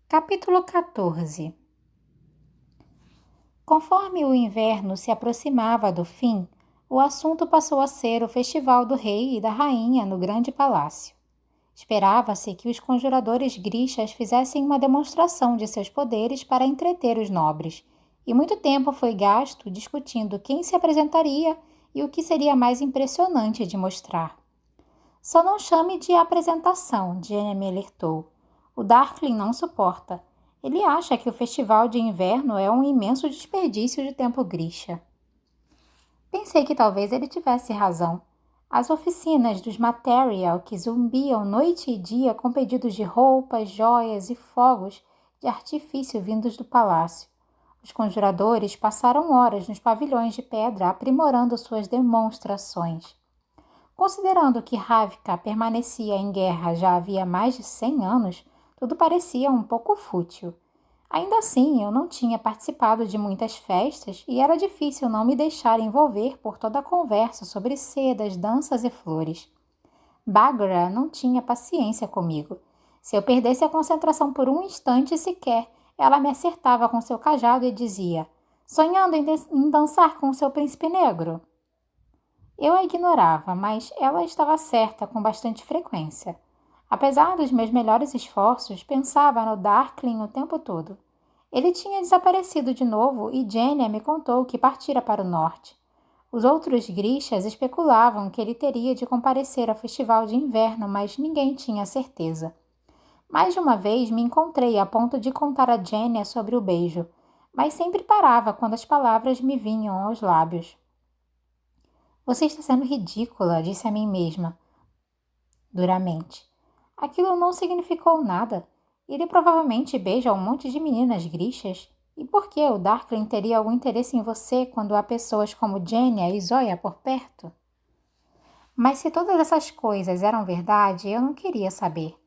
Capítulo 14. Conforme o inverno se aproximava do fim, o assunto passou a ser o festival do rei e da rainha no grande palácio. Esperava-se que os conjuradores grixas fizessem uma demonstração de seus poderes para entreter os nobres, e muito tempo foi gasto discutindo quem se apresentaria e o que seria mais impressionante de mostrar. Só não chame de apresentação, Jenny me alertou. O Darkling não suporta. Ele acha que o festival de inverno é um imenso desperdício de tempo grixa. Pensei que talvez ele tivesse razão. As oficinas dos Material que zumbiam noite e dia com pedidos de roupas, joias e fogos de artifício vindos do palácio. Os conjuradores passaram horas nos pavilhões de pedra aprimorando suas demonstrações. Considerando que Ravka permanecia em guerra já havia mais de 100 anos, tudo parecia um pouco fútil. Ainda assim, eu não tinha participado de muitas festas e era difícil não me deixar envolver por toda a conversa sobre sedas, danças e flores. Bagra não tinha paciência comigo. Se eu perdesse a concentração por um instante sequer, ela me acertava com seu cajado e dizia: "Sonhando em dançar com seu príncipe negro?" Eu a ignorava, mas ela estava certa com bastante frequência. Apesar dos meus melhores esforços, pensava no Darkling o tempo todo. Ele tinha desaparecido de novo e Jenny me contou que partira para o norte. Os outros grixas especulavam que ele teria de comparecer ao festival de inverno, mas ninguém tinha certeza. Mais de uma vez me encontrei a ponto de contar a Jenny sobre o beijo, mas sempre parava quando as palavras me vinham aos lábios. "Você está sendo ridícula", disse a mim mesma, duramente. Aquilo não significou nada. Ele provavelmente beija um monte de meninas grixas. E por que o Darkling teria algum interesse em você quando há pessoas como Jenny e Zoya por perto? Mas se todas essas coisas eram verdade, eu não queria saber.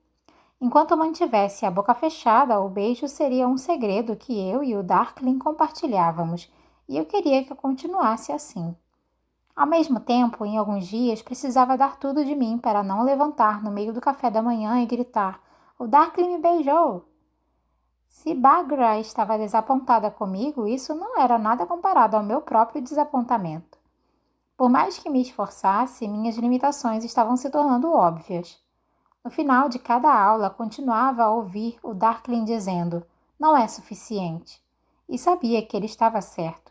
Enquanto mantivesse a boca fechada, o beijo seria um segredo que eu e o Darkling compartilhávamos, e eu queria que continuasse assim. Ao mesmo tempo, em alguns dias, precisava dar tudo de mim para não levantar no meio do café da manhã e gritar: "O Darkling me beijou!" Se Bagra estava desapontada comigo, isso não era nada comparado ao meu próprio desapontamento. Por mais que me esforçasse, minhas limitações estavam se tornando óbvias. No final de cada aula, continuava a ouvir o Darkling dizendo: "Não é suficiente." E sabia que ele estava certo.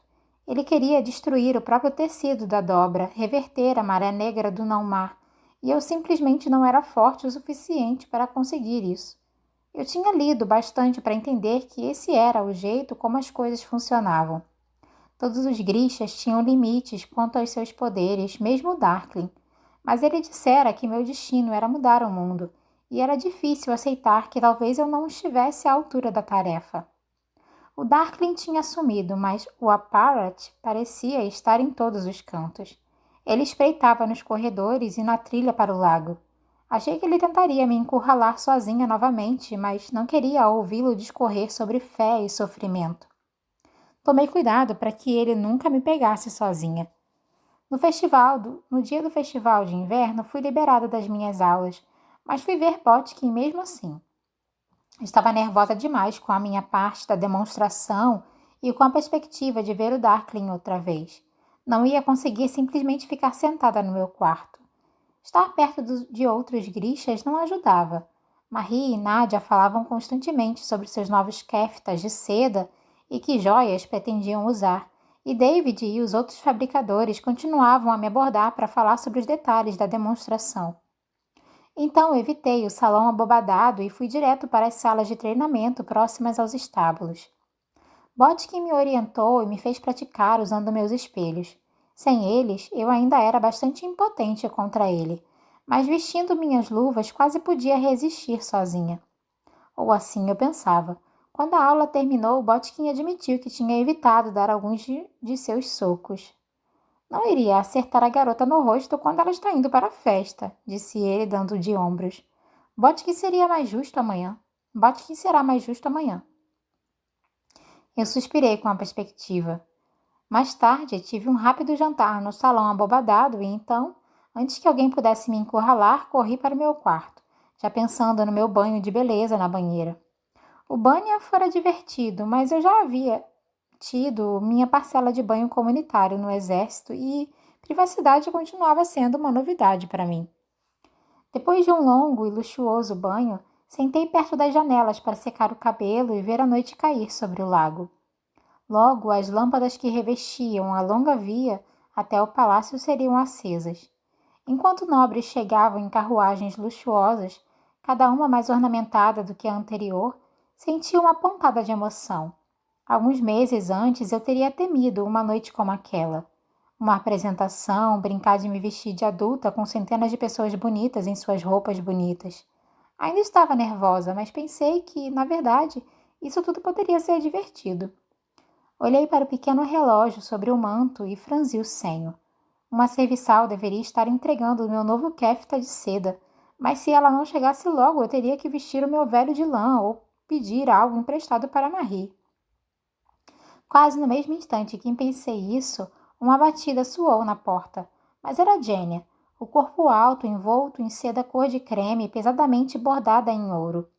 Ele queria destruir o próprio tecido da dobra, reverter a maré negra do não-mar, e eu simplesmente não era forte o suficiente para conseguir isso. Eu tinha lido bastante para entender que esse era o jeito como as coisas funcionavam. Todos os grixas tinham limites quanto aos seus poderes, mesmo o Darkling, mas ele dissera que meu destino era mudar o mundo, e era difícil aceitar que talvez eu não estivesse à altura da tarefa. O Darkling tinha sumido, mas o Apparat parecia estar em todos os cantos. Ele espreitava nos corredores e na trilha para o lago. Achei que ele tentaria me encurralar sozinha novamente, mas não queria ouvi-lo discorrer sobre fé e sofrimento. Tomei cuidado para que ele nunca me pegasse sozinha. No dia do festival de inverno, fui liberada das minhas aulas, mas fui ver Botkin mesmo assim. Estava nervosa demais com a minha parte da demonstração e com a perspectiva de ver o Darkling outra vez. Não ia conseguir simplesmente ficar sentada no meu quarto. Estar perto de outros grixas não ajudava. Marie e Nadia falavam constantemente sobre seus novos keftas de seda e que joias pretendiam usar, e David e os outros fabricadores continuavam a me abordar para falar sobre os detalhes da demonstração. Então evitei o salão abobadado e fui direto para as salas de treinamento próximas aos estábulos. Botkin me orientou e me fez praticar usando meus espelhos. Sem eles, eu ainda era bastante impotente contra ele, mas vestindo minhas luvas quase podia resistir sozinha. Ou assim eu pensava. Quando a aula terminou, Botkin admitiu que tinha evitado dar alguns de seus socos. "Não iria acertar a garota no rosto quando ela está indo para a festa", disse ele, dando de ombros. Botkin seria mais justo amanhã. Botkin será mais justo amanhã." Eu suspirei com a perspectiva. Mais tarde, tive um rápido jantar no salão abobadado e então, antes que alguém pudesse me encurralar, corri para o meu quarto, já pensando no meu banho de beleza na banheira. O banho fora divertido, mas eu já havia tido minha parcela de banho comunitário no exército e privacidade continuava sendo uma novidade para mim. Depois de um longo e luxuoso banho, sentei perto das janelas para secar o cabelo e ver a noite cair sobre o lago. Logo, as lâmpadas que revestiam a longa via até o palácio seriam acesas. Enquanto nobres chegavam em carruagens luxuosas, cada uma mais ornamentada do que a anterior, senti uma pontada de emoção. Alguns meses antes eu teria temido uma noite como aquela. Uma apresentação, brincar de me vestir de adulta com centenas de pessoas bonitas em suas roupas bonitas. Ainda estava nervosa, mas pensei que, na verdade, isso tudo poderia ser divertido. Olhei para o pequeno relógio sobre o manto e franzi o senho. Uma serviçal deveria estar entregando o meu novo kefta de seda, mas se ela não chegasse logo, eu teria que vestir o meu velho de lã ou pedir algo emprestado para Marie. Quase no mesmo instante que pensei isso, uma batida soou na porta, mas era Jenia, o corpo alto envolto em seda cor de creme pesadamente bordada em ouro.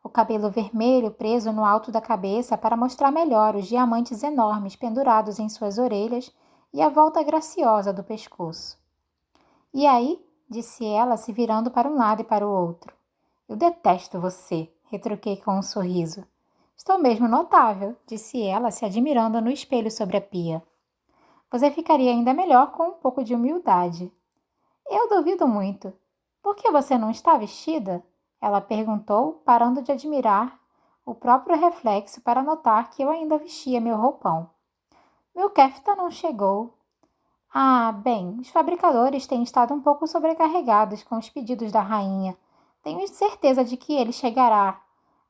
O cabelo vermelho preso no alto da cabeça para mostrar melhor os diamantes enormes pendurados em suas orelhas e a volta graciosa do pescoço. E aí? Disse ela, se virando para um lado e para o outro. Eu detesto você, retruquei com um sorriso. Estou mesmo notável, disse ela, se admirando no espelho sobre a pia. Você ficaria ainda melhor com um pouco de humildade. Eu duvido muito. Por que você não está vestida? Ela perguntou, parando de admirar o próprio reflexo para notar que eu ainda vestia meu roupão. Meu kefta não chegou. Ah, bem, os fabricadores têm estado um pouco sobrecarregados com os pedidos da rainha. Tenho certeza de que ele chegará.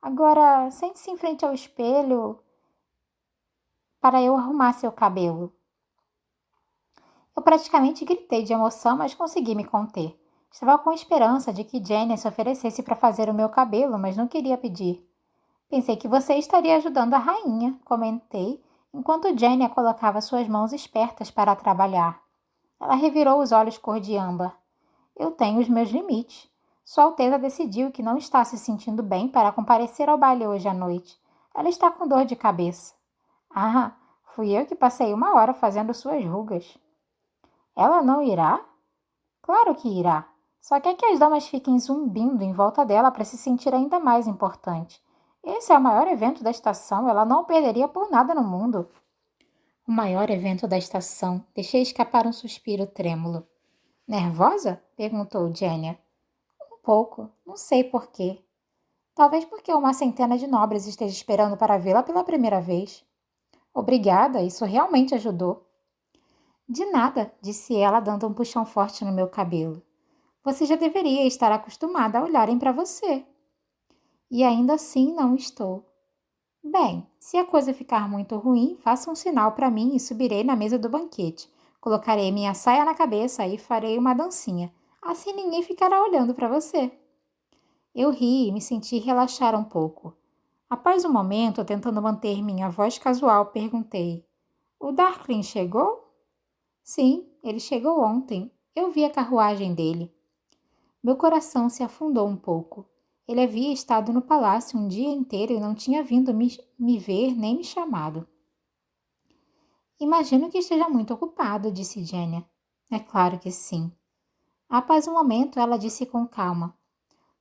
Agora, sente-se em frente ao espelho para eu arrumar seu cabelo. Eu praticamente gritei de emoção, mas consegui me conter. Estava com esperança de que Jenny se oferecesse para fazer o meu cabelo, mas não queria pedir. Pensei que você estaria ajudando a rainha, comentei, enquanto Jenny colocava suas mãos espertas para trabalhar. Ela revirou os olhos cor de âmbar. Eu tenho os meus limites. Sua Alteza decidiu que não está se sentindo bem para comparecer ao baile hoje à noite. Ela está com dor de cabeça. Ah, fui eu que passei 1 hora fazendo suas rugas. Ela não irá? Claro que irá. Só quer que as damas fiquem zumbindo em volta dela para se sentir ainda mais importante. Esse é o maior evento da estação, ela não o perderia por nada no mundo. O maior evento da estação. Deixei escapar um suspiro trêmulo. Nervosa? Perguntou Jenia. Um pouco. Não sei por quê. Talvez porque uma centena de nobres esteja esperando para vê-la pela primeira vez. Obrigada, isso realmente ajudou. De nada, disse ela, dando um puxão forte no meu cabelo. Você já deveria estar acostumada a olharem para você. E ainda assim não estou. Bem, se a coisa ficar muito ruim, faça um sinal para mim e subirei na mesa do banquete. Colocarei minha saia na cabeça e farei uma dancinha. Assim ninguém ficará olhando para você. Eu ri e me senti relaxar um pouco. Após um momento, tentando manter minha voz casual, perguntei: O Darkling chegou? Sim, ele chegou ontem. Eu vi a carruagem dele. Meu coração se afundou um pouco. Ele havia estado no palácio um dia inteiro e não tinha vindo me ver nem me chamado. Imagino que esteja muito ocupado, disse Jenia. É claro que sim. Após um momento, ela disse com calma.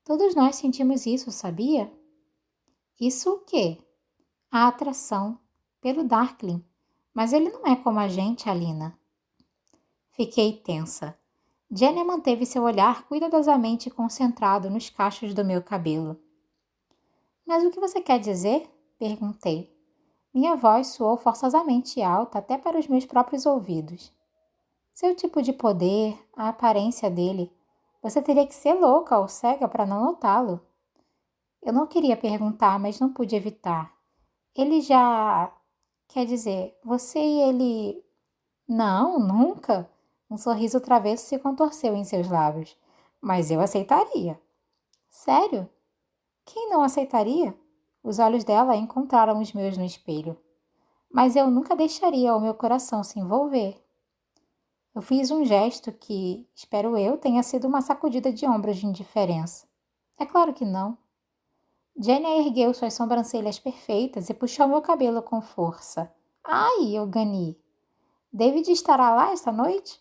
Todos nós sentimos isso, sabia? Isso o quê? A atração pelo Darkling. Mas ele não é como a gente, Alina. Fiquei tensa. Jenny manteve seu olhar cuidadosamente concentrado nos cachos do meu cabelo. Mas o que você quer dizer? Perguntei. Minha voz soou forçosamente alta até para os meus próprios ouvidos. Seu tipo de poder, a aparência dele. Você teria que ser louca ou cega para não notá-lo. Eu não queria perguntar, mas não pude evitar. Ele já... Quer dizer, você e ele... Não, nunca. Um sorriso travesso se contorceu em seus lábios. Mas eu aceitaria. Sério? Quem não aceitaria? Os olhos dela encontraram os meus no espelho. Mas eu nunca deixaria o meu coração se envolver. Eu fiz um gesto que, espero eu, tenha sido uma sacudida de ombros de indiferença. É claro que não. Jenny ergueu suas sobrancelhas perfeitas e puxou meu cabelo com força. Ai, eu ganhei. David estará lá esta noite?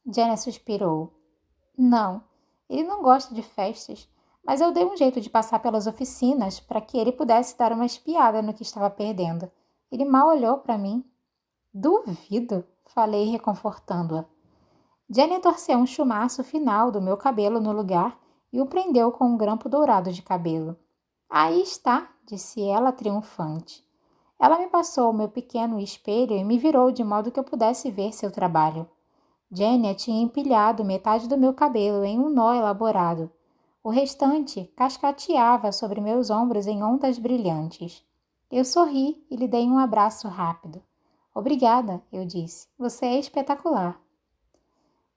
Jenny suspirou. Não, ele não gosta de festas, mas eu dei um jeito de passar pelas oficinas para que ele pudesse dar uma espiada no que estava perdendo. Ele mal olhou para mim. Duvido, falei reconfortando-a. Jenny torceu um chumaço final do meu cabelo no lugar e o prendeu com um grampo dourado de cabelo. Aí está, disse ela triunfante. Ela me passou o meu pequeno espelho e me virou de modo que eu pudesse ver seu trabalho. Jenny tinha empilhado metade do meu cabelo em um nó elaborado. O restante cascateava sobre meus ombros em ondas brilhantes. Eu sorri e lhe dei um abraço rápido. Obrigada, eu disse. Você é espetacular.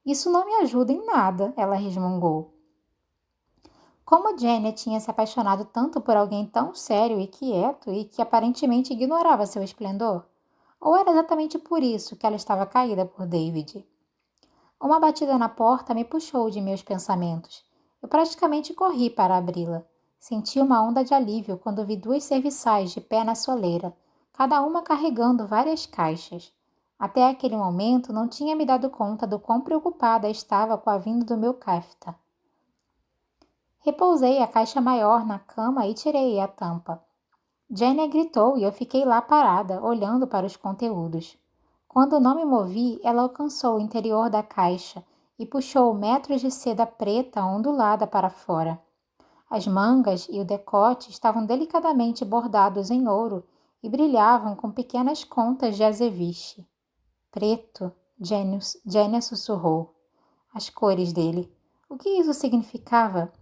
Isso não me ajuda em nada, ela resmungou. Como Jenny tinha se apaixonado tanto por alguém tão sério e quieto e que aparentemente ignorava seu esplendor? Ou era exatamente por isso que ela estava caída por David? Uma batida na porta me puxou de meus pensamentos. Eu praticamente corri para abri-la. Senti uma onda de alívio quando vi duas serviçais de pé na soleira, cada uma carregando várias caixas. Até aquele momento não tinha me dado conta do quão preocupada estava com a vinda do meu kafta. Repousei a caixa maior na cama e tirei a tampa. Jenny gritou e eu fiquei lá parada, olhando para os conteúdos. Quando não me movi, ela alcançou o interior da caixa e puxou metros de seda preta ondulada para fora. As mangas e o decote estavam delicadamente bordados em ouro e brilhavam com pequenas contas de azeviche. Preto, Jenny sussurrou. As cores dele. O que isso significava?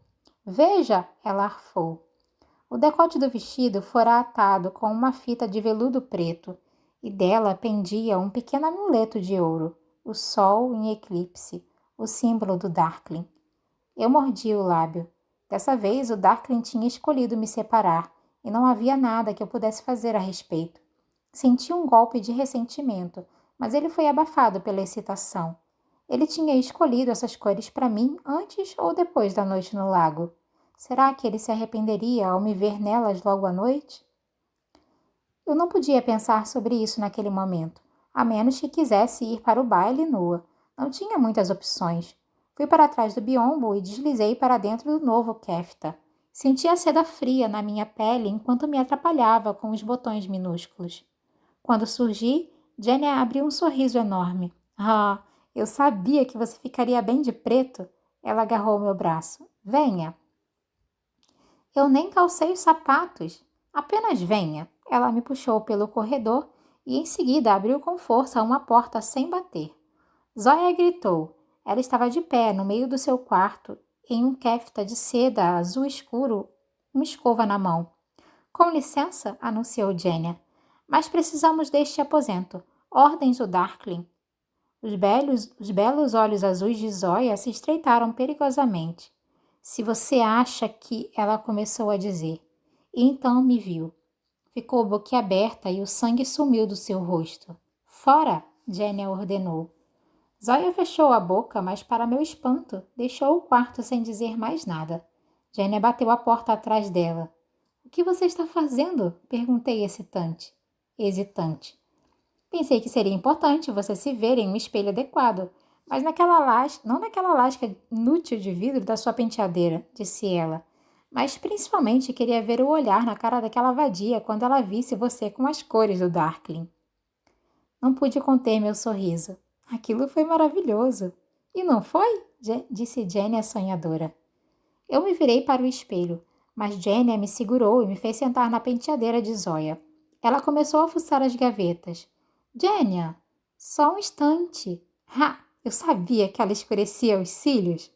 Veja, ela arfou. O decote do vestido fora atado com uma fita de veludo preto, e dela pendia um pequeno amuleto de ouro, o sol em eclipse, o símbolo do Darkling. Eu mordi o lábio. Dessa vez o Darkling tinha escolhido me separar, e não havia nada que eu pudesse fazer a respeito. Senti um golpe de ressentimento, mas ele foi abafado pela excitação. Ele tinha escolhido essas cores para mim antes ou depois da noite no lago. Será que ele se arrependeria ao me ver nelas logo à noite? Eu não podia pensar sobre isso naquele momento, a menos que quisesse ir para o baile nua. Não tinha muitas opções. Fui para trás do biombo e deslizei para dentro do novo kefta. Senti a seda fria na minha pele enquanto me atrapalhava com os botões minúsculos. Quando surgi, Jenny abriu um sorriso enorme. Ah, eu sabia que você ficaria bem de preto. Ela agarrou meu braço. Venha. Eu nem calcei os sapatos. Apenas venha. Ela me puxou pelo corredor e em seguida abriu com força uma porta sem bater. Zoya gritou. Ela estava de pé no meio do seu quarto, em um kefta de seda azul escuro, uma escova na mão. Com licença, anunciou Jenny. Mas precisamos deste aposento. Ordens do Darkling. Os belos olhos azuis de Zoya se estreitaram perigosamente. Se você acha que... Ela começou a dizer. E então me viu. Ficou boquiaberta e o sangue sumiu do seu rosto. Fora! Jenny ordenou. Zoya fechou a boca, mas para meu espanto, deixou o quarto sem dizer mais nada. Jenny bateu a porta atrás dela. O que você está fazendo? Perguntei hesitante. Pensei que seria importante você se ver em um espelho adequado, mas não naquela lasca inútil de vidro da sua penteadeira, disse ela. Mas principalmente queria ver o olhar na cara daquela vadia quando ela visse você com as cores do Darkling. Não pude conter meu sorriso. Aquilo foi maravilhoso. E não foi? Disse Jenny a sonhadora. Eu me virei para o espelho, mas Jenny me segurou e me fez sentar na penteadeira de Zoya. Ela começou a fuçar as gavetas. Jenny, só um instante. Eu sabia que ela escurecia os cílios.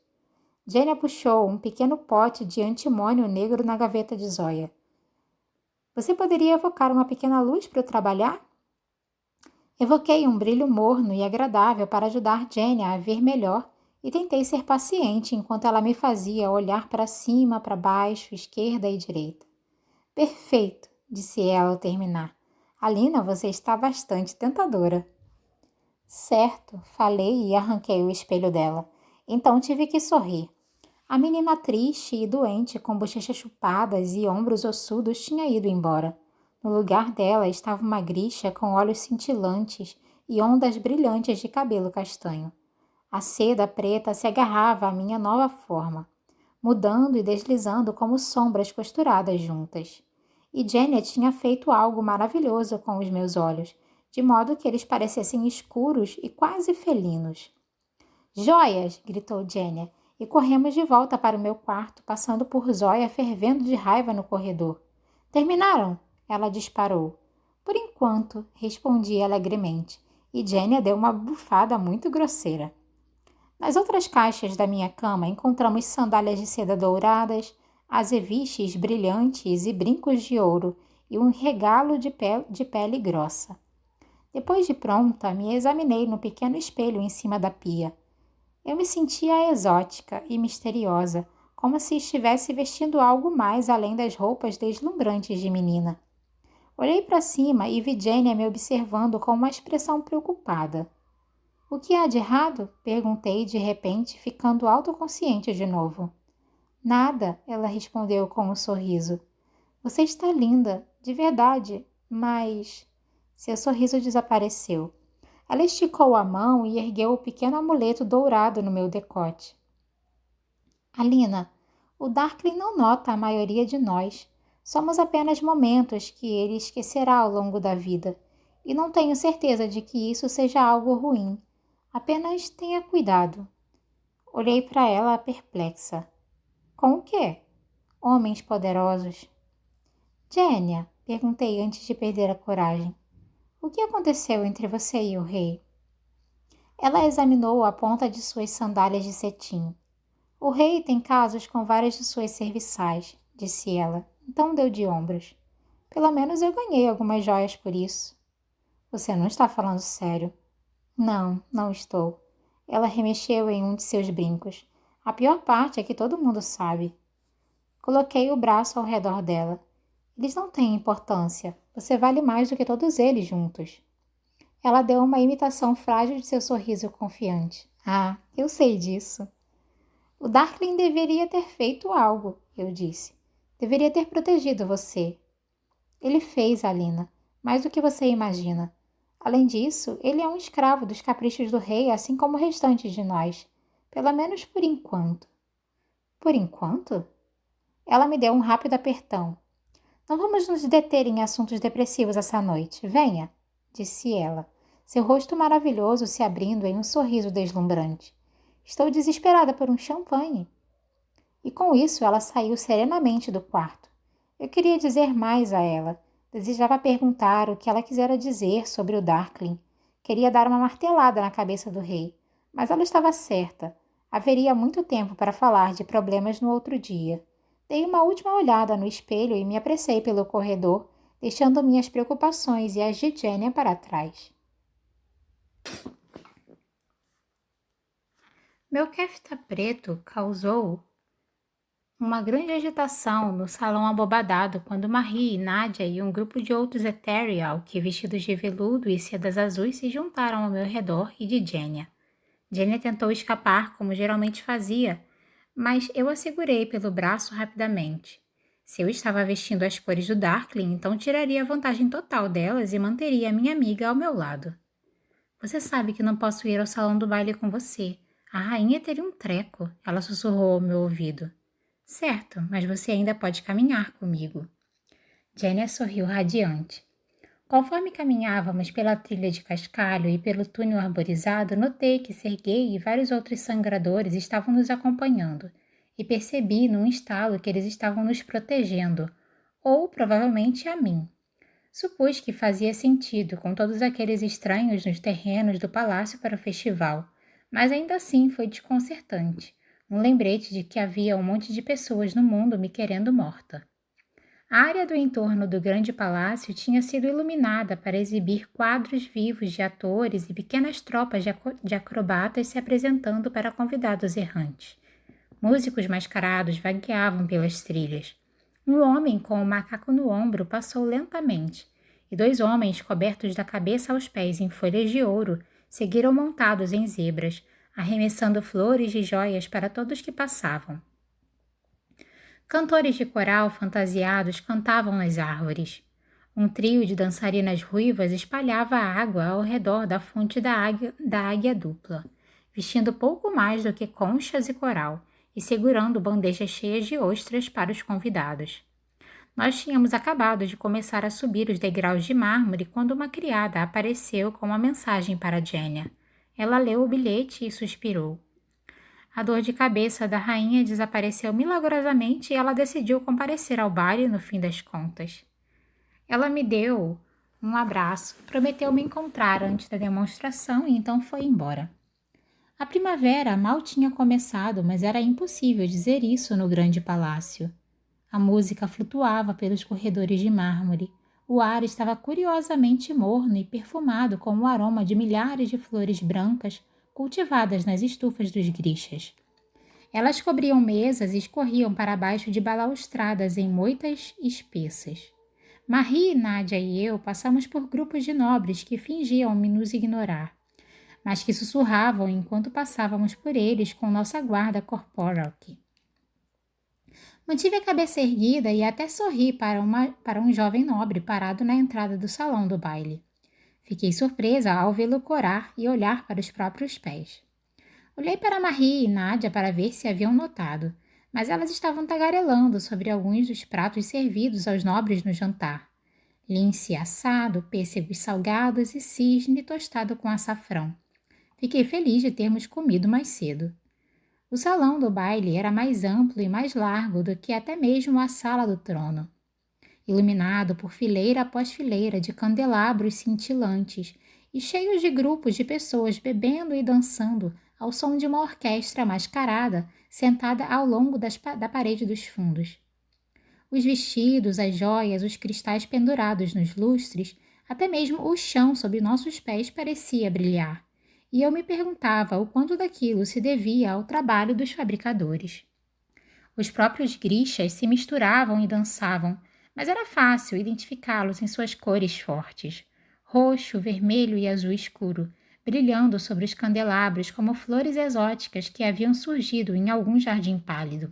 Jenny puxou um pequeno pote de antimônio negro na gaveta de Zoya. Você poderia evocar uma pequena luz para eu trabalhar? Evoquei um brilho morno e agradável para ajudar Jenny a ver melhor e tentei ser paciente enquanto ela me fazia olhar para cima, para baixo, esquerda e direita. Perfeito, disse ela ao terminar. Alina, você está bastante tentadora. Certo, falei e arranquei o espelho dela. Então tive que sorrir. A menina triste e doente, com bochechas chupadas e ombros ossudos, tinha ido embora. No lugar dela estava uma grixa com olhos cintilantes e ondas brilhantes de cabelo castanho. A seda preta se agarrava à minha nova forma, mudando e deslizando como sombras costuradas juntas. E Janet tinha feito algo maravilhoso com os meus olhos, de modo que eles parecessem escuros e quase felinos. Joias! Gritou Janet, e corremos de volta para o meu quarto, passando por Zoya fervendo de raiva no corredor. Terminaram? Ela disparou. Por enquanto, respondi alegremente, e Janet deu uma bufada muito grosseira. Nas outras caixas da minha cama encontramos sandálias de seda douradas, azeviches brilhantes e brincos de ouro e um regalo de pele grossa. Depois de pronta, me examinei no pequeno espelho em cima da pia. Eu me sentia exótica e misteriosa, como se estivesse vestindo algo mais além das roupas deslumbrantes de menina. Olhei para cima e vi Jane me observando com uma expressão preocupada. O que há de errado? Perguntei de repente, ficando autoconsciente de novo. Nada, ela respondeu com um sorriso. Você está linda, de verdade, mas... Seu sorriso desapareceu. Ela esticou a mão e ergueu o pequeno amuleto dourado no meu decote. Alina, o Darkling não nota a maioria de nós. Somos apenas momentos que ele esquecerá ao longo da vida. E não tenho certeza de que isso seja algo ruim. Apenas tenha cuidado. Olhei para ela perplexa. Com o quê? Homens poderosos. Gênia, perguntei antes de perder a coragem. O que aconteceu entre você e o rei? Ela examinou a ponta de suas sandálias de cetim. O rei tem casos com várias de suas serviçais, disse ela, então deu de ombros. Pelo menos eu ganhei algumas joias por isso. Você não está falando sério. Não, não estou. Ela remexeu em um de seus brincos. A pior parte é que todo mundo sabe. Coloquei o braço ao redor dela. Eles não têm importância. Você vale mais do que todos eles juntos. Ela deu uma imitação frágil de seu sorriso confiante. Ah, eu sei disso. O Darkling deveria ter feito algo, eu disse. Deveria ter protegido você. Ele fez, Alina, mais do que você imagina. Além disso, ele é um escravo dos caprichos do rei, assim como o restante de nós. Pelo menos por enquanto. Por enquanto? Ela me deu um rápido apertão. Não vamos nos deter em assuntos depressivos essa noite. Venha, disse ela, seu rosto maravilhoso se abrindo em um sorriso deslumbrante. Estou desesperada por um champanhe. E com isso ela saiu serenamente do quarto. Eu queria dizer mais a ela. Desejava perguntar o que ela quisera dizer sobre o Darkling. Queria dar uma martelada na cabeça do rei. Mas ela estava certa. Haveria muito tempo para falar de problemas no outro dia. Dei uma última olhada no espelho e me apressei pelo corredor, deixando minhas preocupações e as de Gênia para trás. Meu kefta preto causou uma grande agitação no salão abobadado quando Marie, Nadia e um grupo de outros Ethereal que vestidos de veludo e sedas azuis se juntaram ao meu redor e de Gênia. Gênia tentou escapar como geralmente fazia, mas eu a segurei pelo braço rapidamente. Se eu estava vestindo as cores do Darkling, então tiraria a vantagem total delas e manteria a minha amiga ao meu lado. Você sabe que não posso ir ao salão do baile com você. A rainha teria um treco, ela sussurrou ao meu ouvido. Certo, mas você ainda pode caminhar comigo. Jenny sorriu radiante. Conforme caminhávamos pela trilha de cascalho e pelo túnel arborizado, notei que Serguei e vários outros sangradores estavam nos acompanhando, e percebi num estalo que eles estavam nos protegendo, ou provavelmente a mim. Supus que fazia sentido com todos aqueles estranhos nos terrenos do palácio para o festival, mas ainda assim foi desconcertante, um lembrete de que havia um monte de pessoas no mundo me querendo morta. A área do entorno do grande palácio tinha sido iluminada para exibir quadros vivos de atores e pequenas tropas de acrobatas se apresentando para convidados errantes. Músicos mascarados vagueavam pelas trilhas. Um homem com um macaco no ombro passou lentamente, e dois homens cobertos da cabeça aos pés em folhas de ouro seguiram montados em zebras, arremessando flores e joias para todos que passavam. Cantores de coral fantasiados cantavam nas árvores. Um trio de dançarinas ruivas espalhava a água ao redor da fonte da águia dupla, vestindo pouco mais do que conchas e coral, e segurando bandejas cheias de ostras para os convidados. Nós tínhamos acabado de começar a subir os degraus de mármore quando uma criada apareceu com uma mensagem para Jenia. Ela leu o bilhete e suspirou. A dor de cabeça da rainha desapareceu milagrosamente e ela decidiu comparecer ao baile no fim das contas. Ela me deu um abraço, prometeu me encontrar antes da demonstração e então foi embora. A primavera mal tinha começado, mas era impossível dizer isso no grande palácio. A música flutuava pelos corredores de mármore. O ar estava curiosamente morno e perfumado com o aroma de milhares de flores brancas cultivadas nas estufas dos grixas. Elas cobriam mesas e escorriam para baixo de balaustradas em moitas espessas. Marie, Nádia e eu passamos por grupos de nobres que fingiam nos ignorar, mas que sussurravam enquanto passávamos por eles com nossa guarda corporal. Mantive a cabeça erguida e até sorri para um jovem nobre parado na entrada do salão do baile. Fiquei surpresa ao vê-lo corar e olhar para os próprios pés. Olhei para Marie e Nádia para ver se haviam notado, mas elas estavam tagarelando sobre alguns dos pratos servidos aos nobres no jantar. Lince assado, pêssegos salgados e cisne tostado com açafrão. Fiquei feliz de termos comido mais cedo. O salão do baile era mais amplo e mais largo do que até mesmo a sala do trono. Iluminado por fileira após fileira de candelabros cintilantes e cheios de grupos de pessoas bebendo e dançando ao som de uma orquestra mascarada sentada ao longo da parede dos fundos. Os vestidos, as joias, os cristais pendurados nos lustres, até mesmo o chão sob nossos pés parecia brilhar, e eu me perguntava o quanto daquilo se devia ao trabalho dos fabricadores. Os próprios grixas se misturavam e dançavam, mas era fácil identificá-los em suas cores fortes, roxo, vermelho e azul escuro, brilhando sobre os candelabros como flores exóticas que haviam surgido em algum jardim pálido.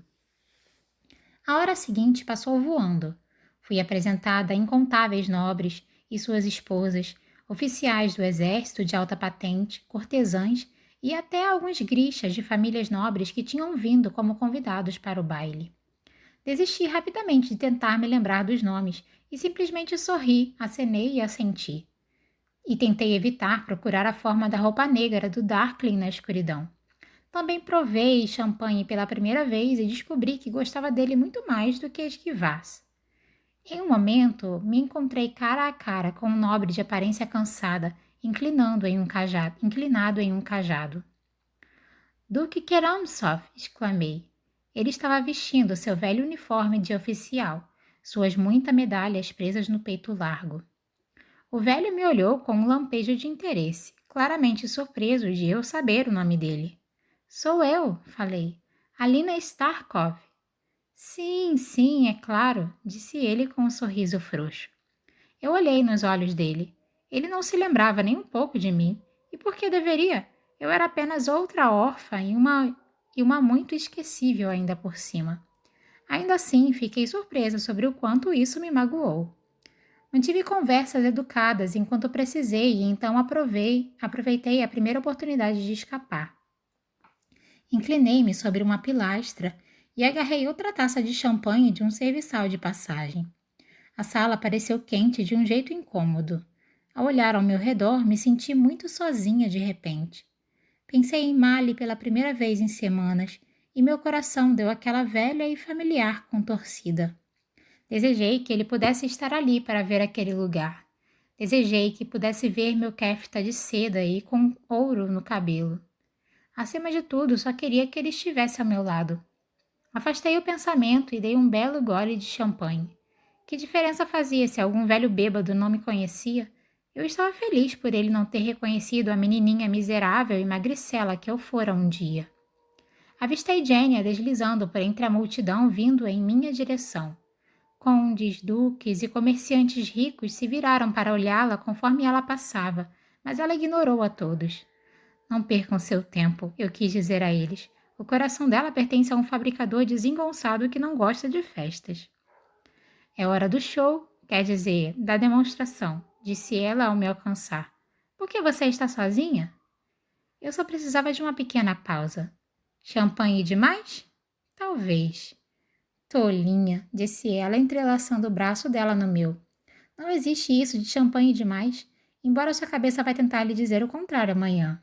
A hora seguinte passou voando. Fui apresentada a incontáveis nobres e suas esposas, oficiais do exército de alta patente, cortesãs e até alguns grixas de famílias nobres que tinham vindo como convidados para o baile. Desisti rapidamente de tentar me lembrar dos nomes e simplesmente sorri, acenei e assenti. E tentei evitar procurar a forma da roupa negra do Darkling na escuridão. Também provei champanhe pela primeira vez e descobri que gostava dele muito mais do que esquivaz. Em um momento, me encontrei cara a cara com um nobre de aparência cansada, inclinado em um cajado. Duque Keramsov! Exclamei. Ele estava vestindo seu velho uniforme de oficial, suas muitas medalhas presas no peito largo. O velho me olhou com um lampejo de interesse, claramente surpreso de eu saber o nome dele. Sou eu, falei. Alina Starkov. Sim, é claro, disse ele com um sorriso frouxo. Eu olhei nos olhos dele. Ele não se lembrava nem um pouco de mim. E por que deveria? Eu era apenas outra órfã e uma muito esquecível ainda por cima. Ainda assim, fiquei surpresa sobre o quanto isso me magoou. Mantive conversas educadas enquanto precisei e então aproveitei a primeira oportunidade de escapar. Inclinei-me sobre uma pilastra e agarrei outra taça de champanhe de um serviçal de passagem. A sala pareceu quente de um jeito incômodo. Ao olhar ao meu redor, me senti muito sozinha de repente. Pensei em Mali pela primeira vez em semanas e meu coração deu aquela velha e familiar contorcida. Desejei que ele pudesse estar ali para ver aquele lugar. Desejei que pudesse ver meu kefta de seda e com ouro no cabelo. Acima de tudo, só queria que ele estivesse ao meu lado. Afastei o pensamento e dei um belo gole de champanhe. Que diferença fazia se algum velho bêbado não me conhecia? Eu estava feliz por ele não ter reconhecido a menininha miserável e magricela que eu fora um dia. Avistei Jenia deslizando por entre a multidão vindo em minha direção. Condes, duques e comerciantes ricos se viraram para olhá-la conforme ela passava, mas ela ignorou a todos. Não percam seu tempo, eu quis dizer a eles. O coração dela pertence a um fabricador desengonçado que não gosta de festas. É hora do show, quer dizer, da demonstração, disse ela ao me alcançar. Por que você está sozinha? Eu só precisava de uma pequena pausa. Champanhe demais? Talvez. Tolinha, disse ela, entrelaçando o braço dela no meu. Não existe isso de champanhe demais, embora sua cabeça vai tentar lhe dizer o contrário amanhã.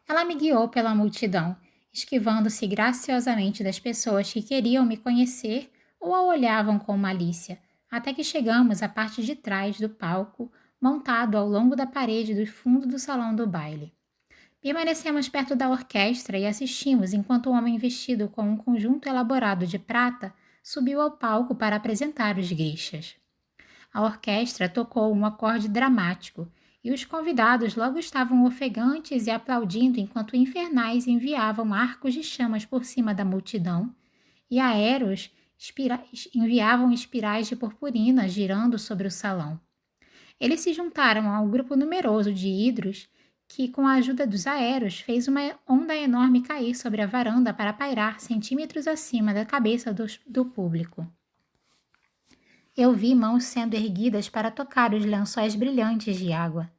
Ela me guiou pela multidão, esquivando-se graciosamente das pessoas que queriam me conhecer ou a olhavam com malícia, até que chegamos à parte de trás do palco, montado ao longo da parede do fundo do salão do baile. Permanecemos perto da orquestra e assistimos enquanto o homem vestido com um conjunto elaborado de prata subiu ao palco para apresentar os grixas. A orquestra tocou um acorde dramático e os convidados logo estavam ofegantes e aplaudindo enquanto infernais enviavam arcos de chamas por cima da multidão e aéreos enviavam espirais de purpurina girando sobre o salão. Eles se juntaram ao grupo numeroso de hidros que, com a ajuda dos aéreos, fez uma onda enorme cair sobre a varanda para pairar centímetros acima da cabeça do público. Eu vi mãos sendo erguidas para tocar os lençóis brilhantes de água.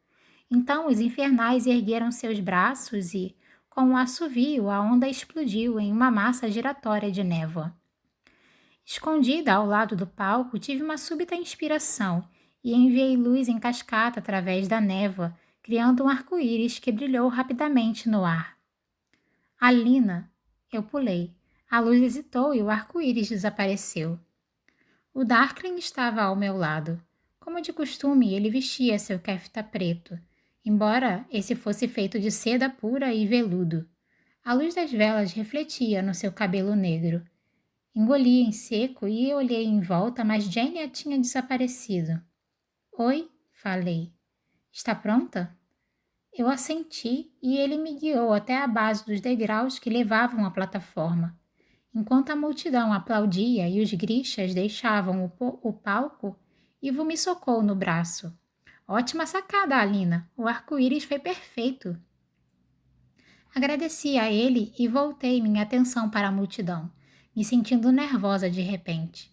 Então os infernais ergueram seus braços e, com um assovio, a onda explodiu em uma massa giratória de névoa. Escondida ao lado do palco, tive uma súbita inspiração e enviei luz em cascata através da névoa, criando um arco-íris que brilhou rapidamente no ar. Alina! Eu pulei. A luz hesitou e o arco-íris desapareceu. O Darkling estava ao meu lado. Como de costume, ele vestia seu kefta preto, embora esse fosse feito de seda pura e veludo. A luz das velas refletia no seu cabelo negro. Engoli em seco e olhei em volta, mas Jania tinha desaparecido. Oi, falei. Está pronta? Eu assenti e ele me guiou até a base dos degraus que levavam à plataforma. Enquanto a multidão aplaudia e os grixas deixavam o palco, Ivo me socou no braço. Ótima sacada, Alina. O arco-íris foi perfeito. Agradeci a ele e voltei minha atenção para a multidão, me sentindo nervosa de repente.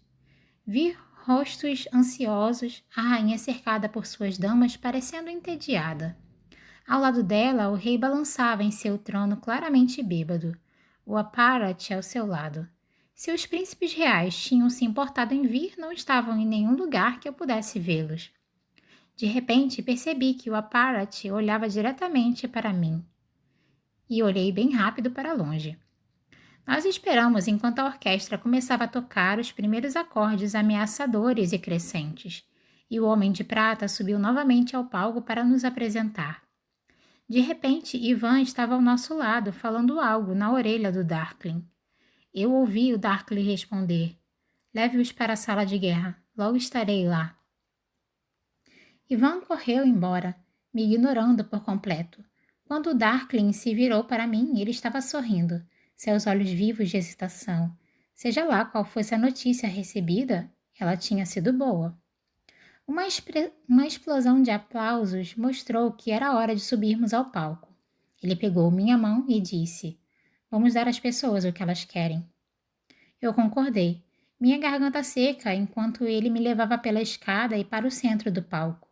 Vi rostos ansiosos, a rainha cercada por suas damas parecendo entediada. Ao lado dela, o rei balançava em seu trono claramente bêbado, o Aparat ao seu lado. Se os príncipes reais tinham se importado em vir, não estavam em nenhum lugar que eu pudesse vê-los. De repente, percebi que o Aparat olhava diretamente para mim. E olhei bem rápido para longe. Nós esperamos enquanto a orquestra começava a tocar os primeiros acordes ameaçadores e crescentes, e o Homem de Prata subiu novamente ao palco para nos apresentar. De repente, Ivan estava ao nosso lado, falando algo na orelha do Darkling. Eu ouvi o Darkling responder: leve-os para a sala de guerra, logo estarei lá. Ivan correu embora, me ignorando por completo. Quando o Darkling se virou para mim, ele estava sorrindo, seus olhos vivos de excitação. Seja lá qual fosse a notícia recebida, ela tinha sido boa. Uma explosão de aplausos mostrou que era hora de subirmos ao palco. Ele pegou minha mão e disse: vamos dar às pessoas o que elas querem. Eu concordei, minha garganta seca enquanto ele me levava pela escada e para o centro do palco.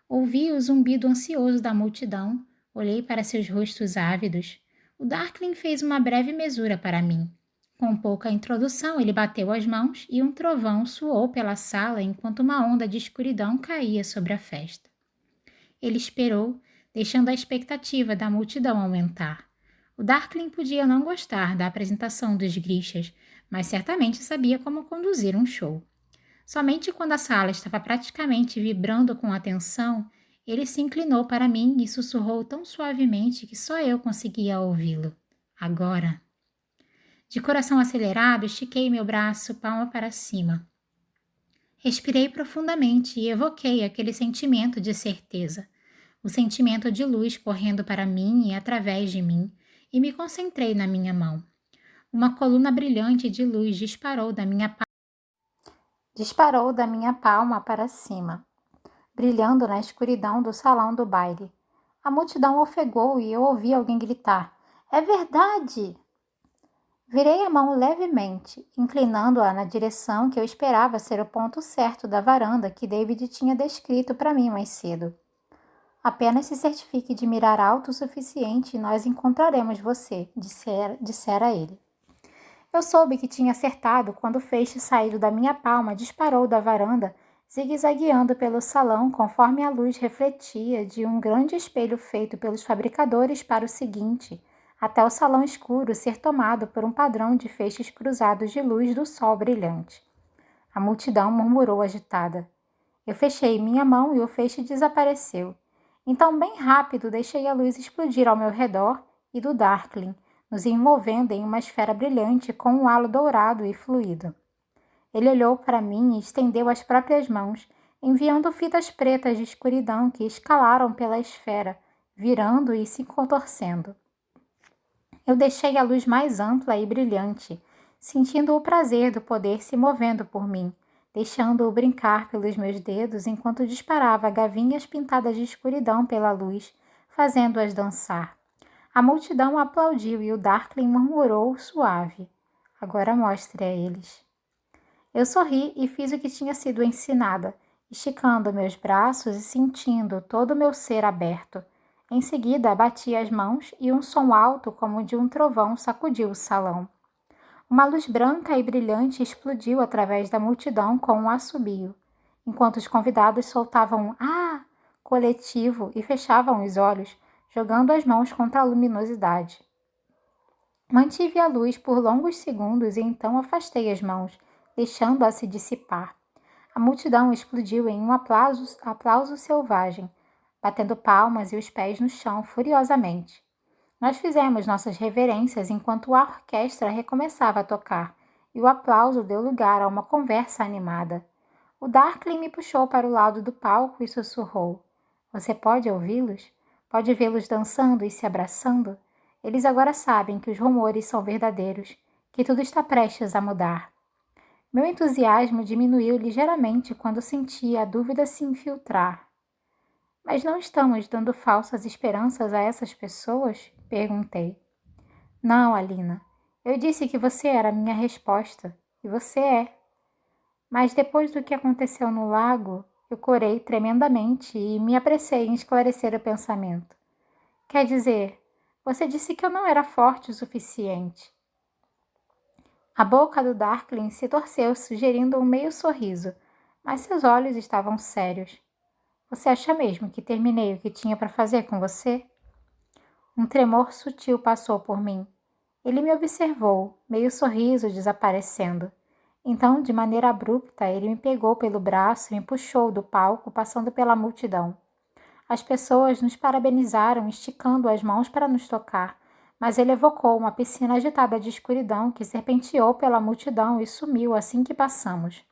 Ouvi o zumbido ansioso da multidão, olhei para seus rostos ávidos. O Darkling fez uma breve mesura para mim. Com pouca introdução, ele bateu as mãos e um trovão soou pela sala enquanto uma onda de escuridão caía sobre a festa. Ele esperou, deixando a expectativa da multidão aumentar. O Darkling podia não gostar da apresentação dos grixas, mas certamente sabia como conduzir um show. Somente quando a sala estava praticamente vibrando com atenção, ele se inclinou para mim e sussurrou tão suavemente que só eu conseguia ouvi-lo. Agora. De coração acelerado, estiquei meu braço palma para cima. Respirei profundamente e evoquei aquele sentimento de certeza, o sentimento de luz correndo para mim e através de mim, e me concentrei na minha mão. Uma coluna brilhante de luz disparou da minha palma para cima, brilhando na escuridão do salão do baile. A multidão ofegou e eu ouvi alguém gritar: é verdade! Virei a mão levemente, inclinando-a na direção que eu esperava ser o ponto certo da varanda que David tinha descrito para mim mais cedo. Apenas se certifique de mirar alto o suficiente e nós encontraremos você, dissera ele. Eu soube que tinha acertado quando o feixe saído da minha palma disparou da varanda, zigue-zagueando pelo salão conforme a luz refletia de um grande espelho feito pelos fabricadores para o seguinte, até o salão escuro ser tomado por um padrão de feixes cruzados de luz do sol brilhante. A multidão murmurou agitada. Eu fechei minha mão e o feixe desapareceu. Então, bem rápido, deixei a luz explodir ao meu redor e do Darkling, nos envolvendo em uma esfera brilhante com um halo dourado e fluido. Ele olhou para mim e estendeu as próprias mãos, enviando fitas pretas de escuridão que escalaram pela esfera, virando e se contorcendo. Eu deixei a luz mais ampla e brilhante, sentindo o prazer do poder se movendo por mim, deixando-o brincar pelos meus dedos enquanto disparava gavinhas pintadas de escuridão pela luz, fazendo-as dançar. A multidão aplaudiu e o Darkling murmurou suave. Agora mostre a eles. Eu sorri e fiz o que tinha sido ensinada, esticando meus braços e sentindo todo o meu ser aberto. Em seguida, bati as mãos e um som alto como de um trovão sacudiu o salão. Uma luz branca e brilhante explodiu através da multidão com um assobio, enquanto os convidados soltavam um "ah" coletivo e fechavam os olhos, jogando as mãos contra a luminosidade. Mantive a luz por longos segundos e então afastei as mãos, deixando-a se dissipar. A multidão explodiu em um aplauso selvagem, batendo palmas e os pés no chão furiosamente. Nós fizemos nossas reverências enquanto a orquestra recomeçava a tocar, e o aplauso deu lugar a uma conversa animada. O Darkling me puxou para o lado do palco e sussurrou. Você pode ouvi-los? Pode vê-los dançando e se abraçando? Eles agora sabem que os rumores são verdadeiros, que tudo está prestes a mudar. Meu entusiasmo diminuiu ligeiramente quando senti a dúvida se infiltrar. Mas não estamos dando falsas esperanças a essas pessoas? Perguntei. Não, Alina. Eu disse que você era a minha resposta. E você é. Mas depois do que aconteceu no lago, eu corei tremendamente e me apressei em esclarecer o pensamento. Quer dizer, você disse que eu não era forte o suficiente. A boca do Darkling se torceu, sugerindo um meio sorriso, mas seus olhos estavam sérios. Você acha mesmo que terminei o que tinha para fazer com você? Um tremor sutil passou por mim. Ele me observou, meio sorriso desaparecendo. Então, de maneira abrupta, ele me pegou pelo braço e me puxou do palco, passando pela multidão. As pessoas nos parabenizaram, esticando as mãos para nos tocar, mas ele evocou uma piscina agitada de escuridão que serpenteou pela multidão e sumiu assim que passamos.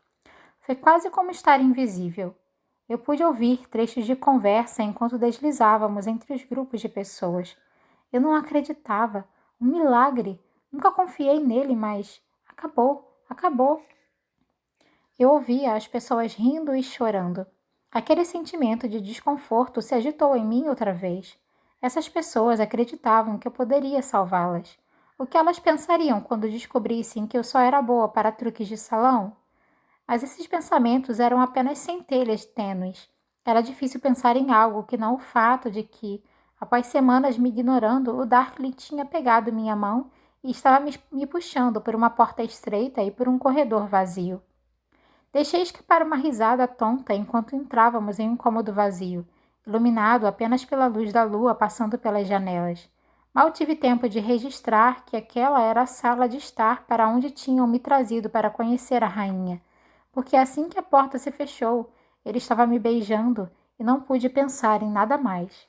Foi quase como estar invisível. Eu pude ouvir trechos de conversa enquanto deslizávamos entre os grupos de pessoas. Eu não acreditava. Um milagre. Nunca confiei nele, mas acabou. Eu ouvia as pessoas rindo e chorando. Aquele sentimento de desconforto se agitou em mim outra vez. Essas pessoas acreditavam que eu poderia salvá-las. O que elas pensariam quando descobrissem que eu só era boa para truques de salão? Mas esses pensamentos eram apenas centelhas tênues. Era difícil pensar em algo que não o fato de que, após semanas me ignorando, o Darkling tinha pegado minha mão e estava me puxando por uma porta estreita e por um corredor vazio. Deixei escapar uma risada tonta enquanto entrávamos em um cômodo vazio, iluminado apenas pela luz da lua passando pelas janelas. Mal tive tempo de registrar que aquela era a sala de estar para onde tinham me trazido para conhecer a rainha, porque assim que a porta se fechou, ele estava me beijando e não pude pensar em nada mais.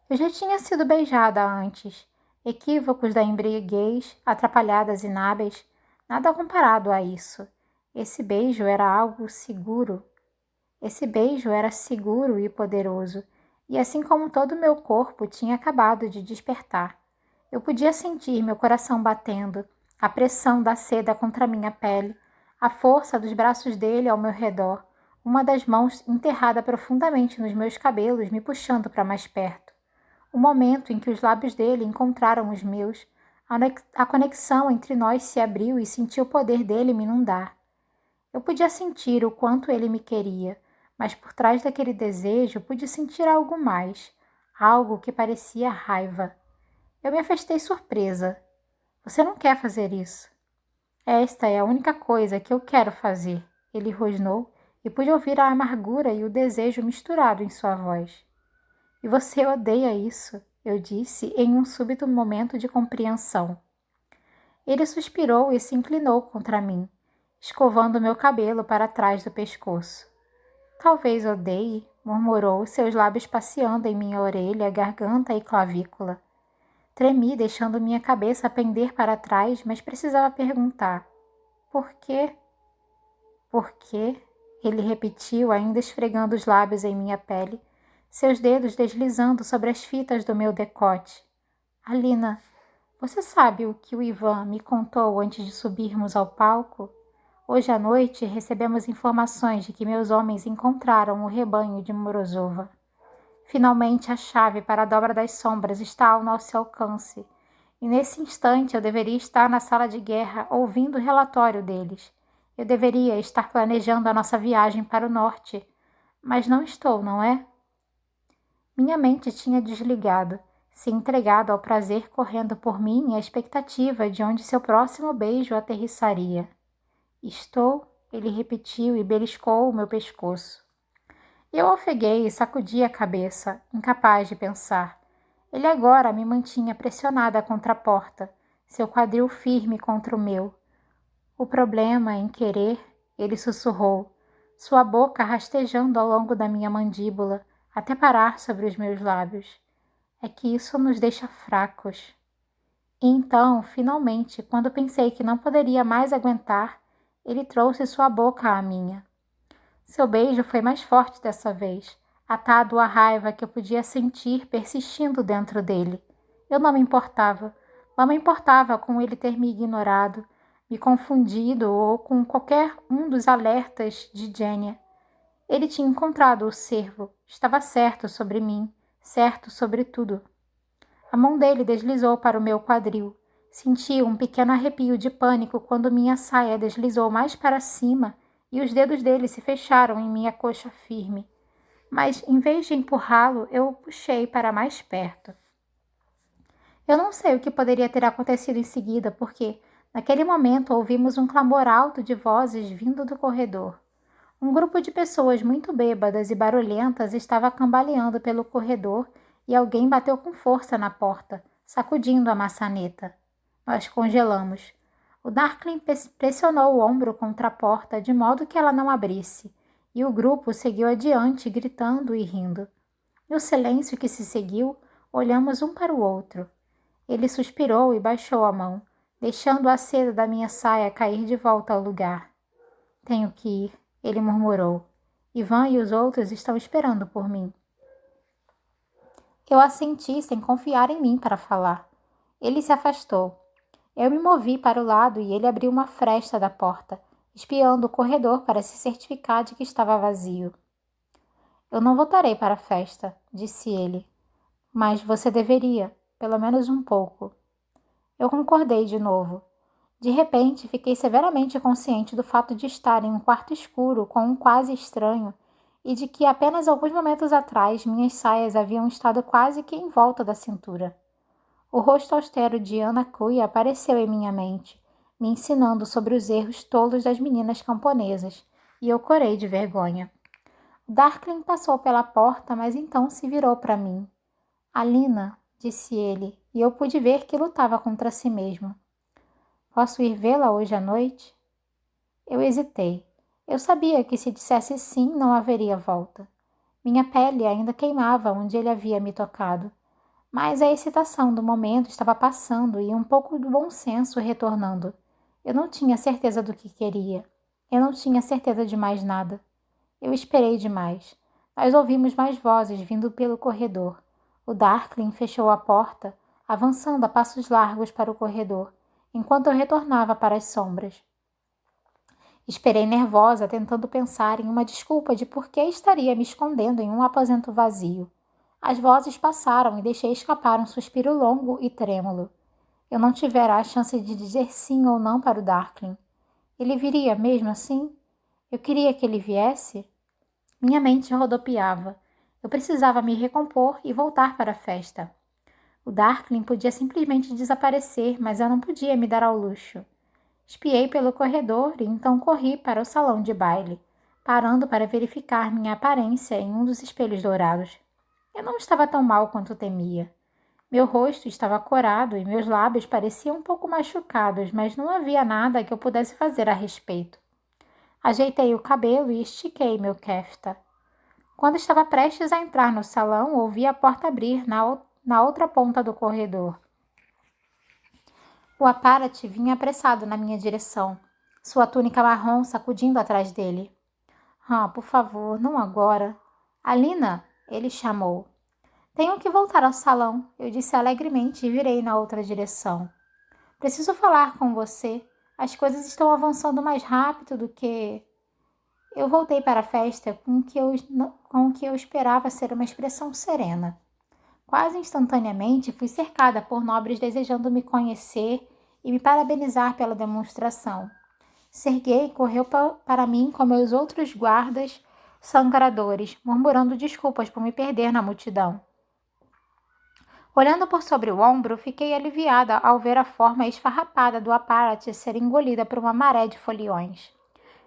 Eu já tinha sido beijada antes. Equívocos da embriaguez, atrapalhadas inábeis, nada comparado a isso. Esse beijo era algo seguro. Esse beijo era seguro e poderoso, e assim como todo o meu corpo tinha acabado de despertar. Eu podia sentir meu coração batendo, a pressão da seda contra minha pele, a força dos braços dele ao meu redor, uma das mãos enterrada profundamente nos meus cabelos me puxando para mais perto. O momento em que os lábios dele encontraram os meus, A conexão entre nós se abriu e senti o poder dele me inundar. Eu podia sentir o quanto ele me queria, mas por trás daquele desejo pude sentir algo mais, algo que parecia raiva. Eu me afastei surpresa. Você não quer fazer isso. Esta é a única coisa que eu quero fazer, ele rosnou e pude ouvir a amargura e o desejo misturado em sua voz. E você odeia isso, eu disse em um súbito momento de compreensão. Ele suspirou e se inclinou contra mim, escovando meu cabelo para trás do pescoço. Talvez odeie, murmurou, seus lábios passeando em minha orelha, garganta e clavícula. Tremi, deixando minha cabeça pender para trás, mas precisava perguntar. Por quê? Por quê? Ele repetiu, ainda esfregando os lábios em minha pele, seus dedos deslizando sobre as fitas do meu decote. Alina, você sabe o que o Ivan me contou antes de subirmos ao palco? Hoje à noite recebemos informações de que meus homens encontraram o rebanho de Morozova. Finalmente a chave para a dobra das sombras está ao nosso alcance. E nesse instante eu deveria estar na sala de guerra ouvindo o relatório deles. Eu deveria estar planejando a nossa viagem para o norte. Mas não estou, não é? Minha mente tinha desligado, se entregado ao prazer correndo por mim e a expectativa de onde seu próximo beijo aterrissaria. Estou, ele repetiu e beliscou o meu pescoço. Eu ofeguei e sacudi a cabeça, incapaz de pensar. Ele agora me mantinha pressionada contra a porta, seu quadril firme contra o meu. O problema em querer, ele sussurrou, sua boca rastejando ao longo da minha mandíbula, até parar sobre os meus lábios. É que isso nos deixa fracos. E então, finalmente, quando pensei que não poderia mais aguentar, ele trouxe sua boca à minha. Seu beijo foi mais forte dessa vez, atado à raiva que eu podia sentir persistindo dentro dele. Eu não me importava. Não me importava com ele ter me ignorado, me confundido ou com qualquer um dos alertas de Genia. Ele tinha encontrado o cervo, estava certo sobre mim, certo sobre tudo. A mão dele deslizou para o meu quadril. Senti um pequeno arrepio de pânico quando minha saia deslizou mais para cima e os dedos dele se fecharam em minha coxa firme. Mas, em vez de empurrá-lo, eu o puxei para mais perto. Eu não sei o que poderia ter acontecido em seguida, porque, naquele momento, ouvimos um clamor alto de vozes vindo do corredor. Um grupo de pessoas muito bêbadas e barulhentas estava cambaleando pelo corredor e alguém bateu com força na porta, sacudindo a maçaneta. Nós congelamos. O Darkling pressionou o ombro contra a porta de modo que ela não abrisse, e o grupo seguiu adiante, gritando e rindo. No silêncio que se seguiu, olhamos um para o outro. Ele suspirou e baixou a mão, deixando a seda da minha saia cair de volta ao lugar. Tenho que ir, ele murmurou. Ivan e os outros estão esperando por mim. Eu assenti sem confiar em mim para falar. Ele se afastou. Eu me movi para o lado e ele abriu uma fresta da porta, espiando o corredor para se certificar de que estava vazio. Eu não voltarei para a festa, disse ele. Mas você deveria, pelo menos um pouco. Eu concordei de novo. De repente, fiquei severamente consciente do fato de estar em um quarto escuro com um quase estranho e de que apenas alguns momentos atrás minhas saias haviam estado quase que em volta da cintura. O rosto austero de Anna Kui apareceu em minha mente, me ensinando sobre os erros tolos das meninas camponesas, e eu corei de vergonha. Darkling passou pela porta, mas então se virou para mim. Alina, disse ele, e eu pude ver que lutava contra si mesmo. Posso ir vê-la hoje à noite? Eu hesitei. Eu sabia que se dissesse sim, não haveria volta. Minha pele ainda queimava onde ele havia me tocado. Mas a excitação do momento estava passando e um pouco do bom senso retornando. Eu não tinha certeza do que queria. Eu não tinha certeza de mais nada. Eu esperei demais. Nós ouvimos mais vozes vindo pelo corredor. O Darkling fechou a porta, avançando a passos largos para o corredor, enquanto eu retornava para as sombras. Esperei nervosa, tentando pensar em uma desculpa de por que estaria me escondendo em um aposento vazio. As vozes passaram e deixei escapar um suspiro longo e trêmulo. eu não tivera a chance de dizer sim ou não para o Darkling. Ele viria mesmo assim? Eu queria que ele viesse? Minha mente rodopiava. Eu precisava me recompor e voltar para a festa. O Darkling podia simplesmente desaparecer, mas eu não podia me dar ao luxo. Espiei pelo corredor e então corri para o salão de baile, parando para verificar minha aparência em um dos espelhos dourados. Eu não estava tão mal quanto temia. Meu rosto estava corado e meus lábios pareciam um pouco machucados, mas não havia nada que eu pudesse fazer a respeito. Ajeitei o cabelo e estiquei meu kefta. Quando estava prestes a entrar no salão, ouvi a porta abrir na outra ponta do corredor. O Aparat vinha apressado na minha direção, sua túnica marrom sacudindo atrás dele. Por favor, não agora. Alina, ele chamou. Tenho que voltar ao salão, eu disse alegremente e virei na outra direção. Preciso falar com você. As coisas estão avançando mais rápido do que... Eu voltei para a festa com o que eu esperava ser uma expressão serena. Quase instantaneamente fui cercada por nobres desejando me conhecer e me parabenizar pela demonstração. Serguei correu para mim com meus outros guardas sangradores, murmurando desculpas por me perder na multidão. Olhando por sobre o ombro, fiquei aliviada ao ver a forma esfarrapada do Aparat ser engolida por uma maré de foliões.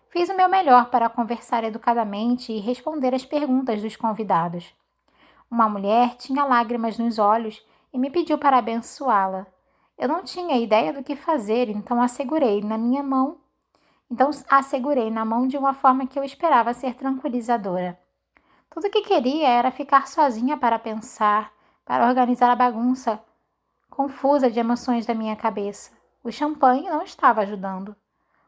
Fiz o meu melhor para conversar educadamente e responder às perguntas dos convidados. Uma mulher tinha lágrimas nos olhos e me pediu para abençoá-la. Eu não tinha ideia do que fazer, então a segurei na mão de uma forma que eu esperava ser tranquilizadora. Tudo o que queria era ficar sozinha para pensar, para organizar a bagunça confusa de emoções da minha cabeça. O champanhe não estava ajudando.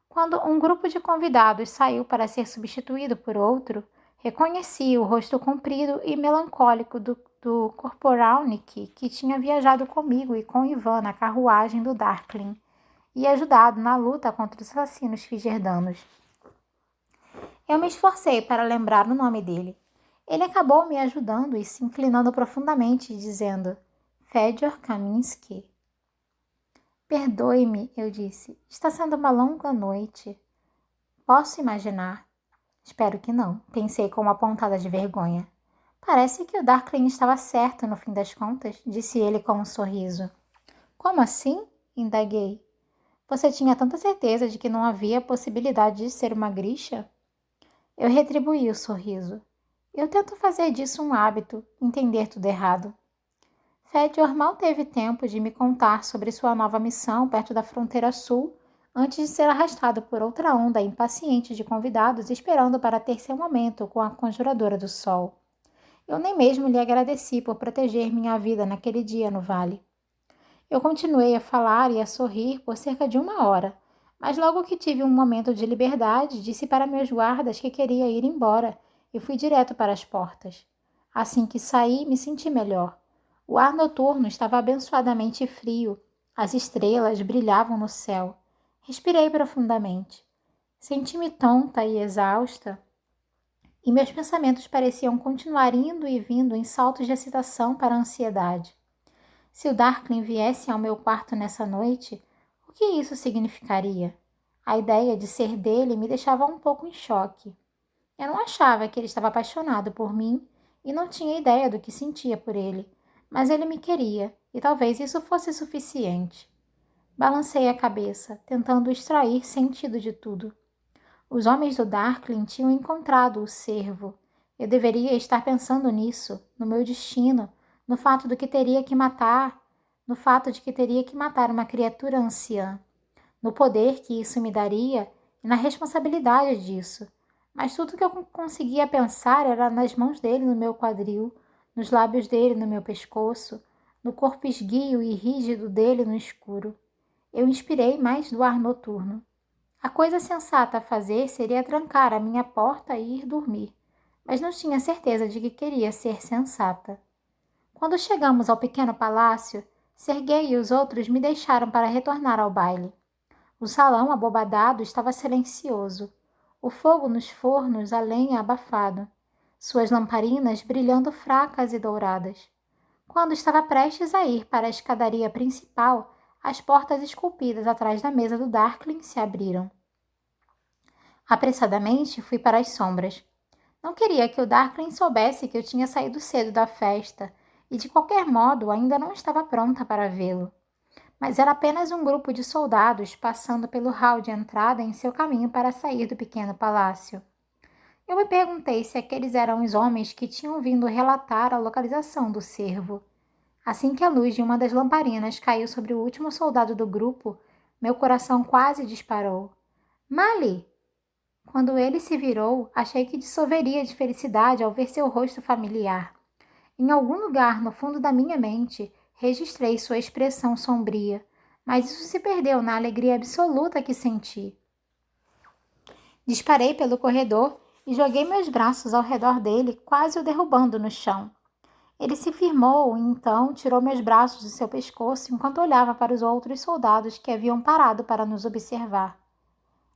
Quando um grupo de convidados saiu para ser substituído por outro, reconheci o rosto comprido e melancólico do Corporalnik, que tinha viajado comigo e com Ivan na carruagem do Darkling e ajudado na luta contra os assassinos figerdanos. Eu me esforcei para lembrar o nome dele. Ele acabou me ajudando e se inclinando profundamente, dizendo: Fedor Kaminsky. Perdoe-me, eu disse. Está sendo uma longa noite. Posso imaginar. Espero que não, pensei com uma pontada de vergonha. Parece que o Darkling estava certo no fim das contas, disse ele com um sorriso. Como assim? Indaguei. Você tinha tanta certeza de que não havia possibilidade de ser uma Grisha? Eu retribuí o sorriso. Eu tento fazer disso um hábito, entender tudo errado. Fedor mal teve tempo de me contar sobre sua nova missão perto da fronteira sul, antes de ser arrastado por outra onda impaciente de convidados esperando para ter seu momento com a Conjuradora do Sol. Eu nem mesmo lhe agradeci por proteger minha vida naquele dia no vale. Eu continuei a falar e a sorrir por cerca de 1 hora, mas logo que tive um momento de liberdade, disse para meus guardas que queria ir embora e fui direto para as portas. Assim que saí, me senti melhor. O ar noturno estava abençoadamente frio. As estrelas brilhavam no céu. Respirei profundamente. Senti-me tonta e exausta, e meus pensamentos pareciam continuar indo e vindo em saltos de excitação para a ansiedade. Se o Darkling viesse ao meu quarto nessa noite, o que isso significaria? A ideia de ser dele me deixava um pouco em choque. Eu não achava que ele estava apaixonado por mim e não tinha ideia do que sentia por ele, mas ele me queria e talvez isso fosse suficiente. Balancei a cabeça, tentando extrair sentido de tudo. Os homens do Darkling tinham encontrado o cervo. Eu deveria estar pensando nisso, no meu destino, no fato de que teria que matar uma criatura anciã, no poder que isso me daria e na responsabilidade disso. Mas tudo que eu conseguia pensar era nas mãos dele no meu quadril, nos lábios dele no meu pescoço, no corpo esguio e rígido dele no escuro. Eu inspirei mais do ar noturno. A coisa sensata a fazer seria trancar a minha porta e ir dormir, mas não tinha certeza de que queria ser sensata. Quando chegamos ao pequeno palácio, Serguei e os outros me deixaram para retornar ao baile. O salão abobadado estava silencioso. O fogo nos fornos, a lenha abafado. Suas lamparinas brilhando fracas e douradas. Quando estava prestes a ir para a escadaria principal, as portas esculpidas atrás da mesa do Darkling se abriram. Apressadamente, fui para as sombras. Não queria que o Darkling soubesse que eu tinha saído cedo da festa e, de qualquer modo, ainda não estava pronta para vê-lo. Mas era apenas um grupo de soldados passando pelo hall de entrada em seu caminho para sair do pequeno palácio. Eu me perguntei se aqueles eram os homens que tinham vindo relatar a localização do cervo. Assim que a luz de uma das lamparinas caiu sobre o último soldado do grupo, meu coração quase disparou. Mali! Quando ele se virou, achei que dissolveria de felicidade ao ver seu rosto familiar. Em algum lugar no fundo da minha mente, registrei sua expressão sombria, mas isso se perdeu na alegria absoluta que senti. Disparei pelo corredor e joguei meus braços ao redor dele, quase o derrubando no chão. Ele se firmou e então tirou meus braços do seu pescoço enquanto olhava para os outros soldados que haviam parado para nos observar.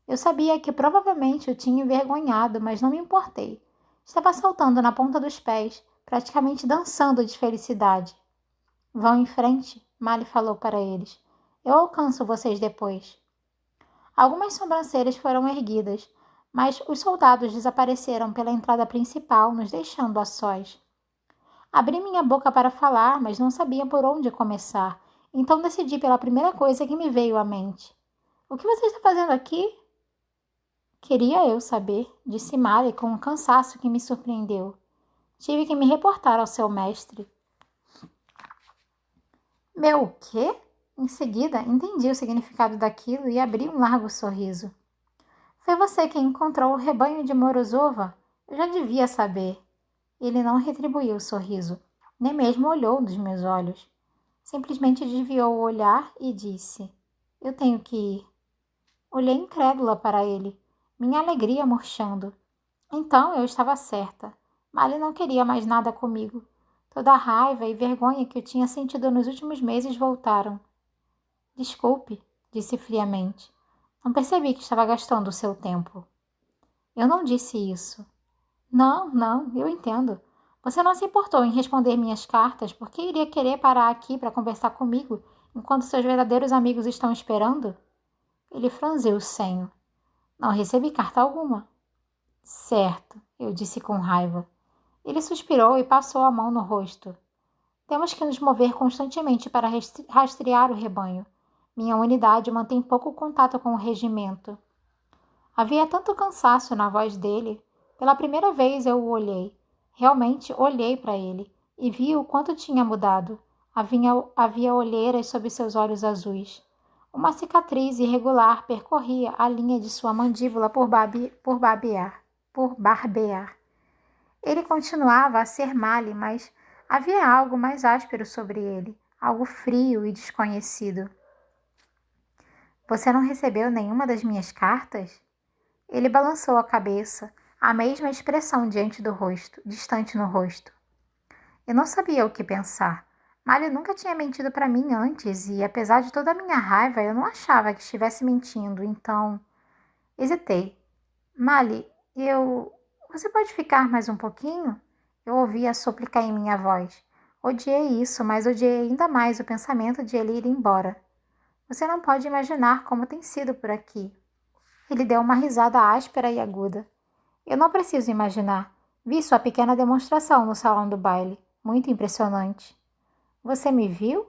Eu sabia que provavelmente o tinha envergonhado, mas não me importei. Estava saltando na ponta dos pés, praticamente dançando de felicidade. Vão em frente, Mali falou para eles. Eu alcanço vocês depois. Algumas sobrancelhas foram erguidas, mas os soldados desapareceram pela entrada principal, nos deixando a sós. Abri minha boca para falar, mas não sabia por onde começar, então decidi pela primeira coisa que me veio à mente. O que você está fazendo aqui? Queria eu saber, disse Mali com um cansaço que me surpreendeu. Tive que me reportar ao seu mestre. Meu o quê? Em seguida, entendi o significado daquilo e abri um largo sorriso. Foi você quem encontrou o rebanho de Morozova? Eu já devia saber. Ele não retribuiu o sorriso, nem mesmo olhou nos meus olhos. Simplesmente desviou o olhar e disse, eu tenho que ir. Olhei incrédula para ele, minha alegria murchando. Então eu estava certa. Mali não queria mais nada comigo. Toda a raiva e vergonha que eu tinha sentido nos últimos meses voltaram. Desculpe, disse friamente. Não percebi que estava gastando o seu tempo. Eu não disse isso. Não, eu entendo. Você não se importou em responder minhas cartas porque iria querer parar aqui para conversar comigo enquanto seus verdadeiros amigos estão esperando? Ele franziu o senho. Não recebi carta alguma. Certo, eu disse com raiva. Ele suspirou e passou a mão no rosto. Temos que nos mover constantemente para rastrear o rebanho. Minha unidade mantém pouco contato com o regimento. Havia tanto cansaço na voz dele. Pela primeira vez eu o olhei. Realmente olhei para ele e vi o quanto tinha mudado. Havia olheiras sob seus olhos azuis. Uma cicatriz irregular percorria a linha de sua mandíbula por barbear. Ele continuava a ser Mali, mas havia algo mais áspero sobre ele, algo frio e desconhecido. Você não recebeu nenhuma das minhas cartas? Ele balançou a cabeça, a mesma expressão distante no rosto. Eu não sabia o que pensar. Mali nunca tinha mentido para mim antes e, apesar de toda a minha raiva, eu não achava que estivesse mentindo, então... Hesitei. Mali, Você pode ficar mais um pouquinho? Eu ouvi a súplica em minha voz. Odiei isso, mas odiei ainda mais o pensamento de ele ir embora. Você não pode imaginar como tem sido por aqui. Ele deu uma risada áspera e aguda. Eu não preciso imaginar. Vi sua pequena demonstração no salão do baile. Muito impressionante. Você me viu?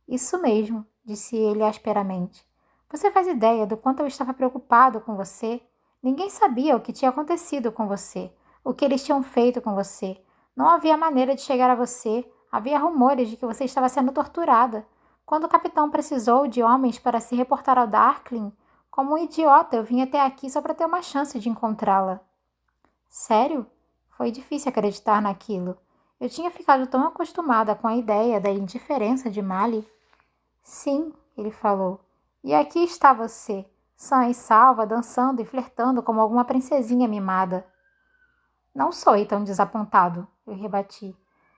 Isso mesmo, disse ele asperamente. Você faz ideia do quanto eu estava preocupado com você? Ninguém sabia o que tinha acontecido com você, o que eles tinham feito com você. Não havia maneira de chegar a você. Havia rumores de que você estava sendo torturada. Quando o capitão precisou de homens para se reportar ao Darkling, como um idiota, eu vim até aqui só para ter uma chance de encontrá-la. Sério? Foi difícil acreditar naquilo. Eu tinha ficado tão acostumada com a ideia da indiferença de Mali. Sim, ele falou. E aqui está você, sã e salva, dançando e flertando como alguma princesinha mimada. Não sou tão desapontado, eu rebati.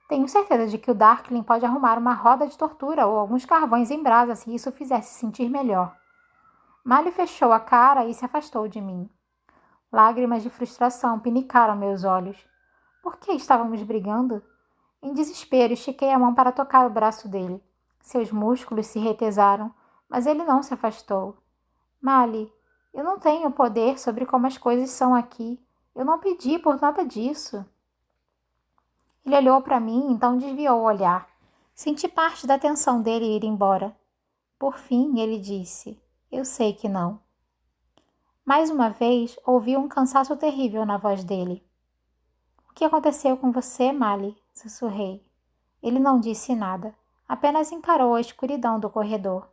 Tenho certeza de que o Darkling pode arrumar uma roda de tortura ou alguns carvões em brasa se isso o fizesse sentir melhor. Mali fechou a cara e se afastou de mim. Lágrimas de frustração pinicaram meus olhos. Por que estávamos brigando? Em desespero, estiquei a mão para tocar o braço dele. Seus músculos se retesaram, Mas ele não se afastou. Mali, eu não tenho poder sobre como as coisas são aqui. Eu não pedi por nada disso. Ele olhou para mim, então desviou o olhar. Senti parte da atenção dele ir embora. Por fim, ele disse, eu sei que não. Mais uma vez, ouvi um cansaço terrível na voz dele. O que aconteceu com você, Mali? Sussurrei. Ele não disse nada, apenas encarou a escuridão do corredor.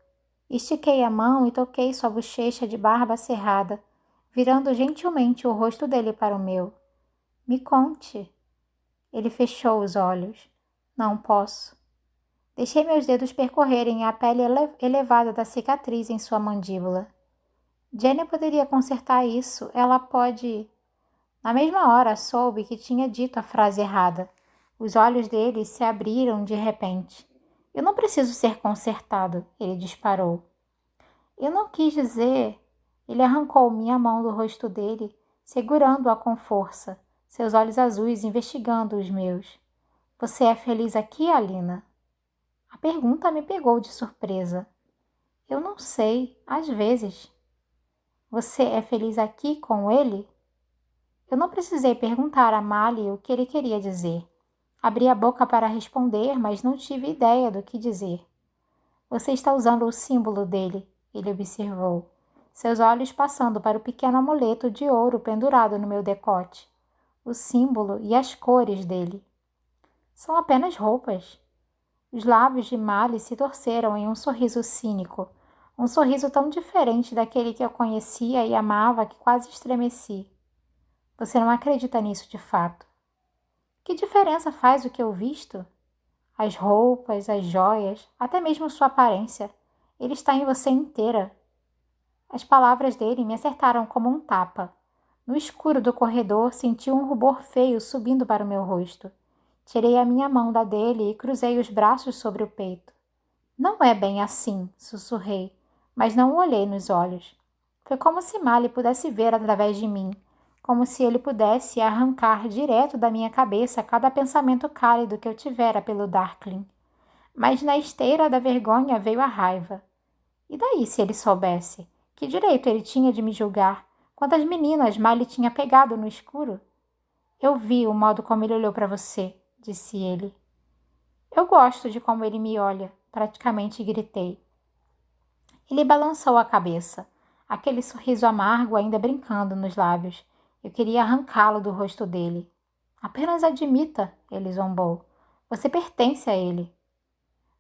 Estiquei a mão e toquei sua bochecha de barba cerrada, virando gentilmente o rosto dele para o meu. Me conte. Ele fechou os olhos. Não posso. Deixei meus dedos percorrerem a pele elevada da cicatriz em sua mandíbula. Jenny poderia consertar isso. Ela pode... Na mesma hora, soube que tinha dito a frase errada. Os olhos dele se abriram de repente. Eu não preciso ser consertado, ele disparou. Eu não quis dizer... Ele arrancou minha mão do rosto dele, segurando-a com força, seus olhos azuis investigando os meus. Você é feliz aqui, Alina? A pergunta me pegou de surpresa. Eu não sei, às vezes. Você é feliz aqui com ele? Eu não precisei perguntar a Mali o que ele queria dizer. Abri a boca para responder, mas não tive ideia do que dizer. Você está usando o símbolo dele, ele observou, seus olhos passando para o pequeno amuleto de ouro pendurado no meu decote. O símbolo e as cores dele. São apenas roupas. Os lábios de Mali se torceram em um sorriso cínico, um sorriso tão diferente daquele que eu conhecia e amava que quase estremeci. Você não acredita nisso de fato. Que diferença faz o que eu visto? As roupas, as joias, até mesmo sua aparência. Ele está em você inteira. As palavras dele me acertaram como um tapa. No escuro do corredor, senti um rubor feio subindo para o meu rosto. Tirei a minha mão da dele e cruzei os braços sobre o peito. Não é bem assim, sussurrei, mas não o olhei nos olhos. Foi como se Mali pudesse ver através de mim, como se ele pudesse arrancar direto da minha cabeça cada pensamento cálido que eu tivera pelo Darkling. Mas na esteira da vergonha veio a raiva. E daí se ele soubesse? Que direito ele tinha de me julgar? Quantas meninas Mali tinha pegado no escuro? Eu vi o modo como ele olhou para você, disse ele. Eu gosto de como ele me olha, praticamente gritei. Ele balançou a cabeça, aquele sorriso amargo ainda brincando nos lábios. Eu queria arrancá-lo do rosto dele. Apenas admita, ele zombou. Você pertence a ele.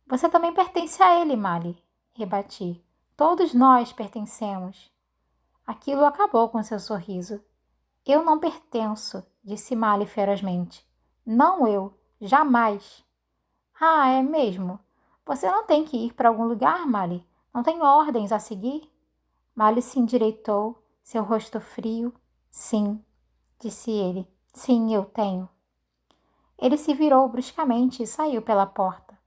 Você também pertence a ele, Mali, rebati. Todos nós pertencemos. Aquilo acabou com seu sorriso. Eu não pertenço, disse Mali ferozmente. Não eu, jamais. Ah, é mesmo? Você não tem que ir para algum lugar, Mali? Não tem ordens a seguir? Mali se endireitou, seu rosto frio. Sim, disse ele. Sim, eu tenho. Ele se virou bruscamente e saiu pela porta.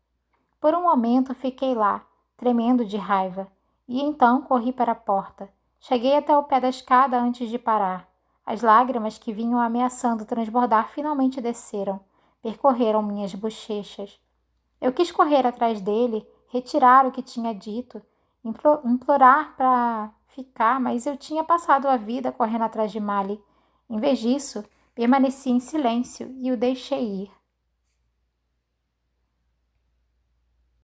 Por um momento fiquei lá, tremendo de raiva, e então corri para a porta. Cheguei até o pé da escada antes de parar. As lágrimas que vinham ameaçando transbordar finalmente desceram, percorreram minhas bochechas. Eu quis correr atrás dele, retirar o que tinha dito, implorar para ficar, mas eu tinha passado a vida correndo atrás de Mali. Em vez disso, permaneci em silêncio e o deixei ir.